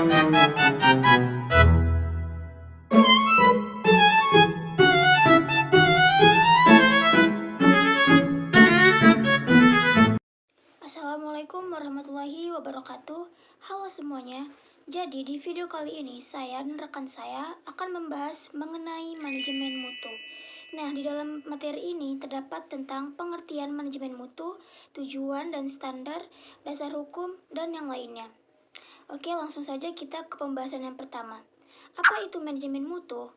Assalamualaikum warahmatullahi wabarakatuh. Halo semuanya. Jadi di video kali ini saya dan rekan saya akan membahas mengenai manajemen mutu. Nah, di dalam materi ini terdapat tentang pengertian manajemen mutu, tujuan dan standar, dasar hukum, dan yang lainnya. Oke, langsung saja kita ke pembahasan yang pertama. Apa itu manajemen mutu?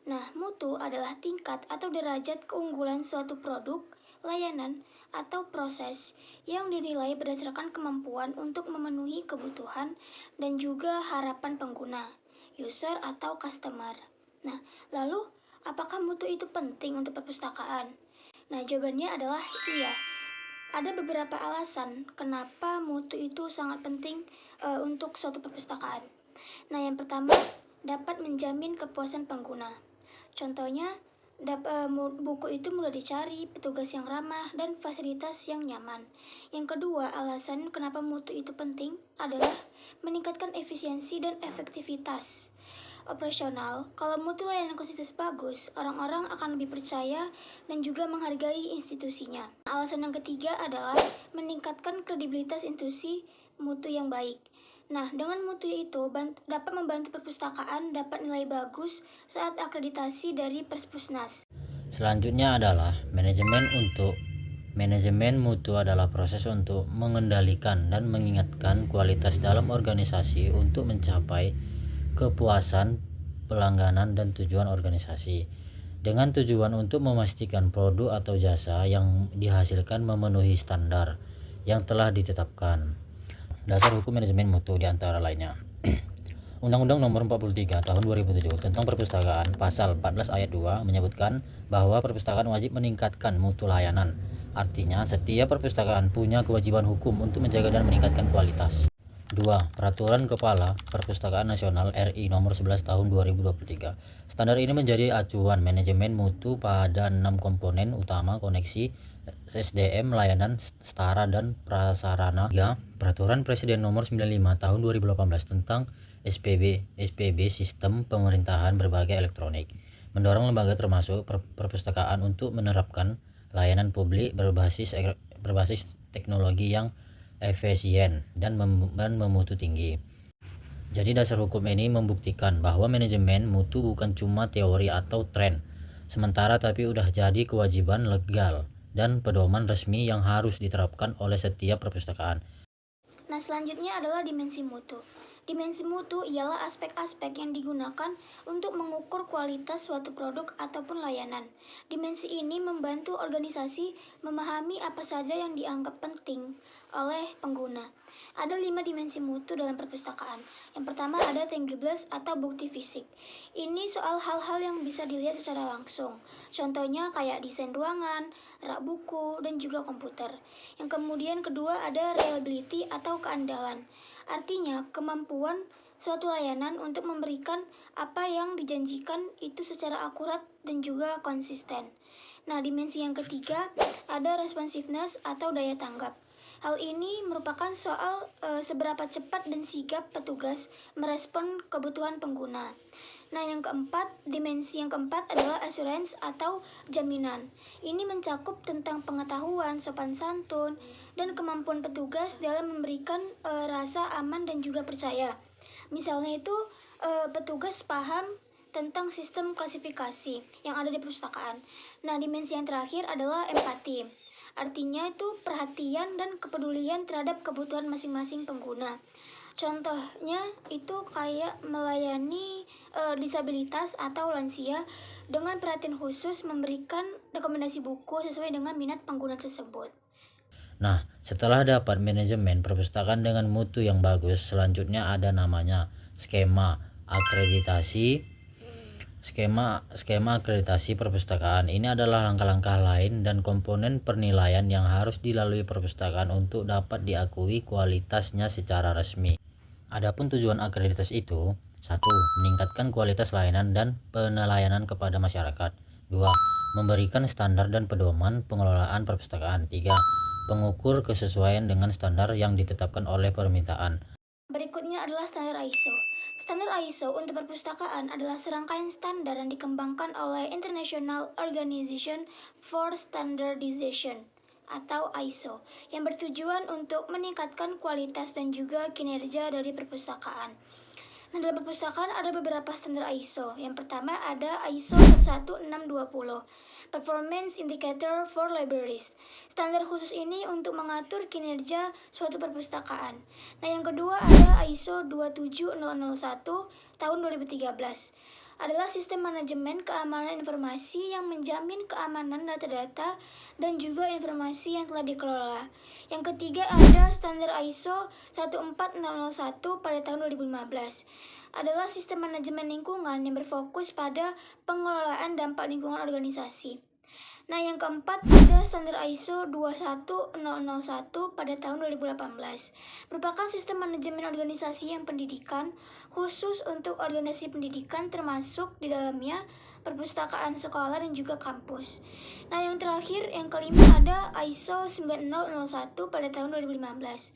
Nah, mutu adalah tingkat atau derajat keunggulan suatu produk, layanan, atau proses yang dinilai berdasarkan kemampuan untuk memenuhi kebutuhan dan juga harapan pengguna, user atau customer. Nah, lalu apakah mutu itu penting untuk perpustakaan? Nah, jawabannya adalah iya. Ada beberapa alasan kenapa mutu itu sangat penting untuk suatu perpustakaan. Nah, yang pertama, dapat menjamin kepuasan pengguna. Contohnya, buku itu mudah dicari, petugas yang ramah, dan fasilitas yang nyaman. Yang kedua, alasan kenapa mutu itu penting adalah meningkatkan efisiensi dan efektivitas operasional. Kalau mutu layanan kualitas bagus, orang-orang akan lebih percaya dan juga menghargai institusinya. Alasan yang ketiga adalah meningkatkan kredibilitas institusi mutu yang baik. Nah, dengan mutu itu dapat membantu perpustakaan dapat nilai bagus saat akreditasi dari Perpusnas. Selanjutnya adalah manajemen mutu adalah proses untuk mengendalikan dan mengingatkan kualitas dalam organisasi untuk mencapai kepuasan pelangganan dan tujuan organisasi, dengan tujuan untuk memastikan produk atau jasa yang dihasilkan memenuhi standar yang telah ditetapkan. Dasar hukum manajemen mutu diantara lainnya Undang-Undang Nomor 43 Tahun 2007 tentang Perpustakaan Pasal 14 Ayat 2 menyebutkan bahwa perpustakaan wajib meningkatkan mutu layanan. Artinya, setiap perpustakaan punya kewajiban hukum untuk menjaga dan meningkatkan kualitas. 2. Peraturan Kepala Perpustakaan Nasional RI Nomor 11 Tahun 2023. Standar ini menjadi acuan manajemen mutu pada 6 komponen utama: koneksi, SDM, layanan, setara, dan prasarana. 3. Peraturan Presiden Nomor 95 Tahun 2018 tentang SPB Sistem Pemerintahan Berbagai Elektronik, mendorong lembaga termasuk perpustakaan untuk menerapkan layanan publik berbasis teknologi yang efisien dan memutu tinggi. Jadi dasar hukum ini membuktikan bahwa manajemen mutu bukan cuma teori atau tren sementara, tapi udah jadi kewajiban legal dan pedoman resmi yang harus diterapkan oleh setiap perpustakaan. Nah, selanjutnya adalah dimensi mutu. Dimensi mutu ialah aspek-aspek yang digunakan untuk mengukur kualitas suatu produk ataupun layanan. Dimensi ini membantu organisasi memahami apa saja yang dianggap penting oleh pengguna. Ada 5 dimensi mutu dalam perpustakaan. Yang pertama ada tangibles atau bukti fisik. Ini soal hal-hal yang bisa dilihat secara langsung. Contohnya kayak desain ruangan, rak buku, dan juga komputer. Yang kemudian kedua ada reliability atau keandalan. Artinya, kemampuan suatu layanan untuk memberikan apa yang dijanjikan itu secara akurat dan juga konsisten. Nah, dimensi yang ketiga ada responsiveness atau daya tanggap. Hal ini merupakan soal seberapa cepat dan sigap petugas merespon kebutuhan pengguna. Nah, dimensi yang keempat adalah assurance atau jaminan. Ini mencakup tentang pengetahuan, sopan santun, dan kemampuan petugas dalam memberikan rasa aman dan juga percaya. Misalnya itu petugas paham tentang sistem klasifikasi yang ada di perpustakaan. Nah, dimensi yang terakhir adalah empati. Artinya itu perhatian dan kepedulian terhadap kebutuhan masing-masing pengguna. Contohnya itu kayak melayani disabilitas atau lansia dengan perhatian khusus, memberikan rekomendasi buku sesuai dengan minat pengguna tersebut. Nah, setelah dapat manajemen perpustakaan dengan mutu yang bagus, selanjutnya ada namanya skema akreditasi. Skema akreditasi perpustakaan ini adalah langkah-langkah lain dan komponen penilaian yang harus dilalui perpustakaan untuk dapat diakui kualitasnya secara resmi. Adapun tujuan akreditasi itu: 1. Meningkatkan kualitas layanan dan penelayanan kepada masyarakat. 2. Memberikan standar dan pedoman pengelolaan perpustakaan. 3. Pengukur kesesuaian dengan standar yang ditetapkan oleh permintaan. Berikutnya adalah standar ISO. Standar ISO untuk perpustakaan adalah serangkaian standar yang dikembangkan oleh International Organization for Standardization atau ISO yang bertujuan untuk meningkatkan kualitas dan juga kinerja dari perpustakaan. Nah, dalam perpustakaan ada beberapa standar ISO. Yang pertama ada ISO 11620, Performance Indicator for Libraries. Standar khusus ini untuk mengatur kinerja suatu perpustakaan. Nah, yang kedua ada ISO 27001 tahun 2013. Adalah sistem manajemen keamanan informasi yang menjamin keamanan data-data dan juga informasi yang telah dikelola. Yang ketiga ada standar ISO 14001 pada tahun 2015. Adalah sistem manajemen lingkungan yang berfokus pada pengelolaan dampak lingkungan organisasi. Nah, yang keempat ada standar ISO 21001 pada tahun 2018. Merupakan sistem manajemen organisasi yang pendidikan khusus untuk organisasi pendidikan termasuk di dalamnya perpustakaan sekolah dan juga kampus. Nah, yang terakhir yang kelima ada ISO 9001 pada tahun 2015.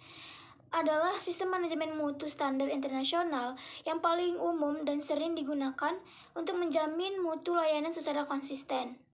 Adalah sistem manajemen mutu standar internasional yang paling umum dan sering digunakan untuk menjamin mutu layanan secara konsisten.